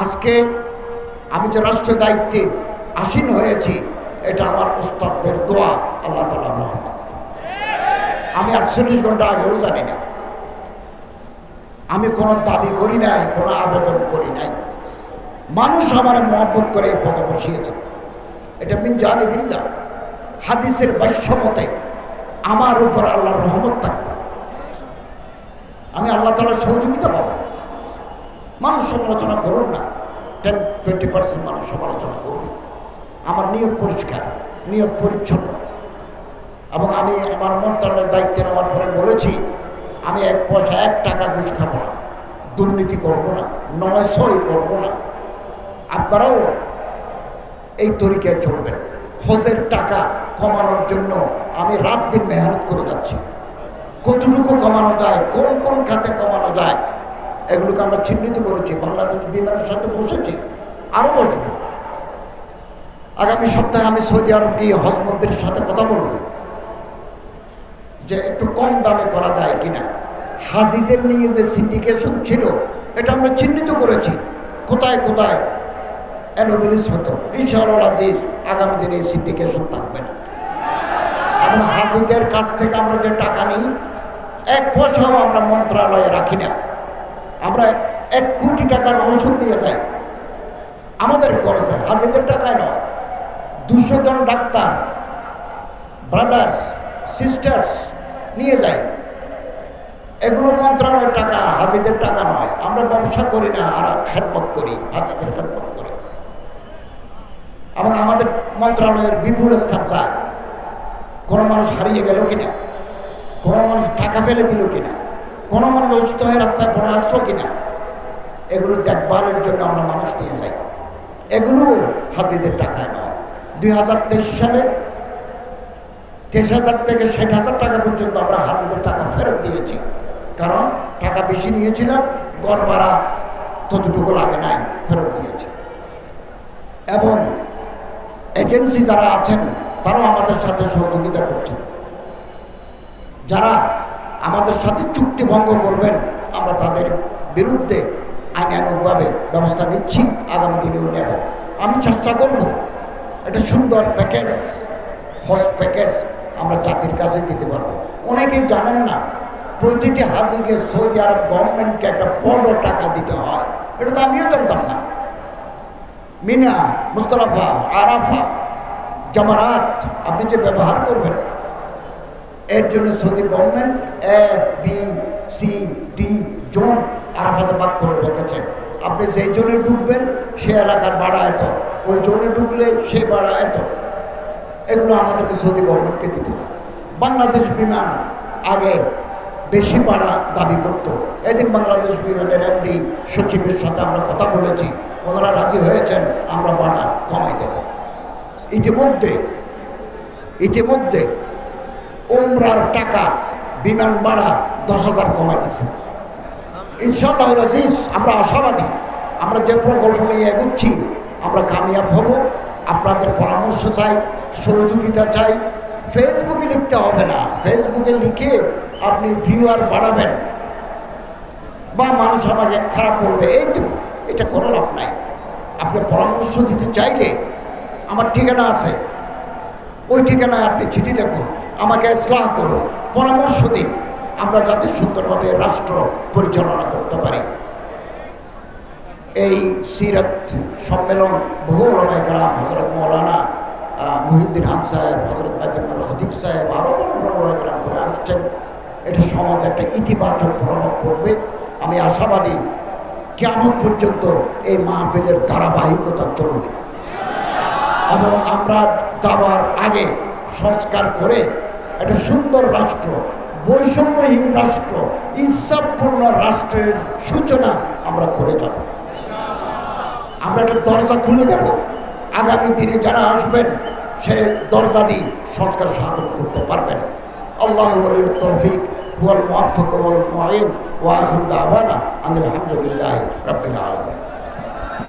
আজকে আমি যে রাষ্ট্র দায়িত্বে আসীন হয়েছি, এটা আমার উস্তাদদের দোয়া, আল্লাহ তাআলার রহমত। আমি 48 ঘন্টা আগেও জানি না, আমি কোনো দাবি করি নাই, কোনো আবেদন করি নাই। মানুষ আমার মহব্বত করে এই পদে বসিয়েছে, এটা মিন জানিবিল্লাহ। হাদিসের ভাষ্যমতে আমার উপর আল্লাহর রহমত থাকবে, আমি আল্লাহ তাআলার সহযোগিতা পাবো। মানুষ সমালোচনা করুন না, 10-20% মানুষ সমালোচনা করবে। আমার নিয়ত পরিষ্কার, নিয়ত পরিচ্ছন্ন, এবং আমি আমার মন্ত্রণালয়ের দায়িত্ব নেওয়ার পরে বলেছি, আমি 1 পয়সা 1 টাকা ঘুষ খাবো না, দুর্নীতি করবো না, নয়সই করবো না। আপনারাও এই তরিকায় চলবেন। হজের টাকা কমানোর জন্য আমি রাত দিন মেহনত করে যাচ্ছি। কতটুকু কমানো যায়, কোন কোন খাতে কমানো যায়, এগুলোকে আমরা চিহ্নিত করেছি। বাংলাদেশ বিমানের সাথে বসেছি, আরও বসবো। আগামী সপ্তাহে আমি সৌদি আরব গিয়ে হজ মন্ত্রীর সাথে কথা বলব যে একটু কম দামে করা যায় কিনা। হাজিদের নিয়ে যে সিন্ডিকেশন ছিল, এটা আমরা চিহ্নিত করেছি কোথায় কোথায় অ্যানোমেলিস হতো। ইনশাআল্লাহ আজিজ আগামী দিনে এই সিন্ডিকেশন থাকবে না। আমরা হাজিদের কাছ থেকে আমরা যে টাকা নিই, 1 পয়সাও আমরা মন্ত্রণালয়ে রাখি না। আমরা 1 কোটি টাকার ওষুধ নিয়ে যাই আমাদের খরচে, হাজিদের টাকায় নয়। 200 জন ডাক্তার, ব্রাদার্স, সিস্টার্স নিয়ে যায়, এগুলো মন্ত্রণালয়ের টাকা, হাজিদের টাকা নয়। আমরা ব্যবসা করি না, আর খেদমত করি, হাজিদের খেদমত করি। এবং আমাদের মন্ত্রণালয়ের বিপুল স্টাফ যায়। কোনো মানুষ হারিয়ে গেল কিনা, কোনো মানুষ টাকা ফেলে দিল কিনা, কোনো মানুষ অসুস্থ হয়ে রাস্তায় পড়ে আসলো কিনা, এগুলো দেখভালের জন্য আমরা মানুষ নিয়ে যাই। এগুলো হাজিদের টাকায় নয়। 2023 সালে 23,000 থেকে 60,000 টাকা পর্যন্ত আমরা হাজিদের টাকা ফেরত দিয়েছি, কারণ টাকা বেশি নিয়েছিলাম, গড় ভাড়া ততটুকু লাগে নাই, ফেরত দিয়েছি। এবং এজেন্সি যারা আছেন তারাও আমাদের সাথে সহযোগিতা করছেন। যারা আমাদের সাথে চুক্তি ভঙ্গ করবেন, আমরা তাদের বিরুদ্ধে আইনানুগভাবে ব্যবস্থা নিচ্ছি, আগামী দিনেও নেব। আমি চেষ্টা করব একটা সুন্দর প্যাকেজ, হজ প্যাকেজ আমরা জাতির কাছে দিতে পারবো। অনেকেই জানেন না, প্রতিটি হাজিকে সৌদি আরব গভর্নমেন্টকে একটা বড় টাকা দিতে হয়। এটা তো আমিও জানতাম না। মিনা, মুজদালিফা, আরাফা, জামারাত আপনি যে ব্যবহার করবেন, এর জন্য সৌদি গভর্নমেন্ট ABCD জোন আরাফাতে ভাগ করে রেখেছে। আপনি যেই জোনে ঢুকবেন সে এলাকার ভাড়া এত, ওই জোনে ঢুকলে সে ভাড়া এত। এগুলো আমাদেরকে সৌদি গভর্নমেন্টকে দিতে হয়। বাংলাদেশ বিমান আগে বেশি ভাড়া দাবি করত। এদিন বাংলাদেশ বিমানের MD সচিবের সাথে আমরা কথা বলেছি, ওনারা রাজি হয়েছেন, আমরা ভাড়া কমাই দেব। ইতিমধ্যে উমরার টাকা বিমান ভাড়া 10,000 কমাই দিয়েছে। ইনশাআল্লাহ আজিজ আমরা আশাবাদী, আমরা যে প্রকল্প নিয়ে এগুচ্ছি আমরা কামিয়াব হব। আপনাদের পরামর্শ চাই, সহযোগিতা চাই। ফেসবুকে লিখতে হবে না, ফেসবুকে লিখে আপনি ভিউয়ার বাড়াবেন বা মানুষ আমাকে খারাপ বলবে, এই তো, এটা করে লাভ নাই। আপনি পরামর্শ দিতে চাইলে আমার ঠিকানা আছে, ওই ঠিকানায় আপনি চিঠি লিখুন, আমাকে ইসলাহ করুন, পরামর্শ দিন, আমরা যাতে সুন্দরভাবে রাষ্ট্র পরিচালনা করতে পারি। এই সিরাত সম্মেলন বহু ওলামায়ে কেরাম, হযরত মৌলানা মুহিউদ্দিন খান সাহেব, হযরত বাইতুল খতিব সাহেব, আরও বড় বড় ওলামায়ে কেরাম করে আসছেন। এটা সমাজে একটা ইতিবাচক প্রভাব পড়বে। আমি আশাবাদী কিয়ামত পর্যন্ত এই মাহফিলের ধারাবাহিকতা চলবে, এবং আমরা যাওয়ার আগে সংস্কার করে একটা সুন্দর রাষ্ট্র, বৈষম্যহীন রাষ্ট্র, ইনসাফপূর্ণ রাষ্ট্রের সূচনা আমরা করে যাব। আমরা একটা দরজা খুলে দেব, আগামী দিনে যারা আসবেন সে দরজা দিয়ে সংস্কার সাধন করতে পারবেন। আল্লাহু ওয়ালিয়ুত তৌফিক হুয়াল মুওয়াফফিক ওয়াল মুঈন ওয়া আখিরু দাওয়ানা আনিল হামদুলিল্লাহি রাব্বিল আলামিন।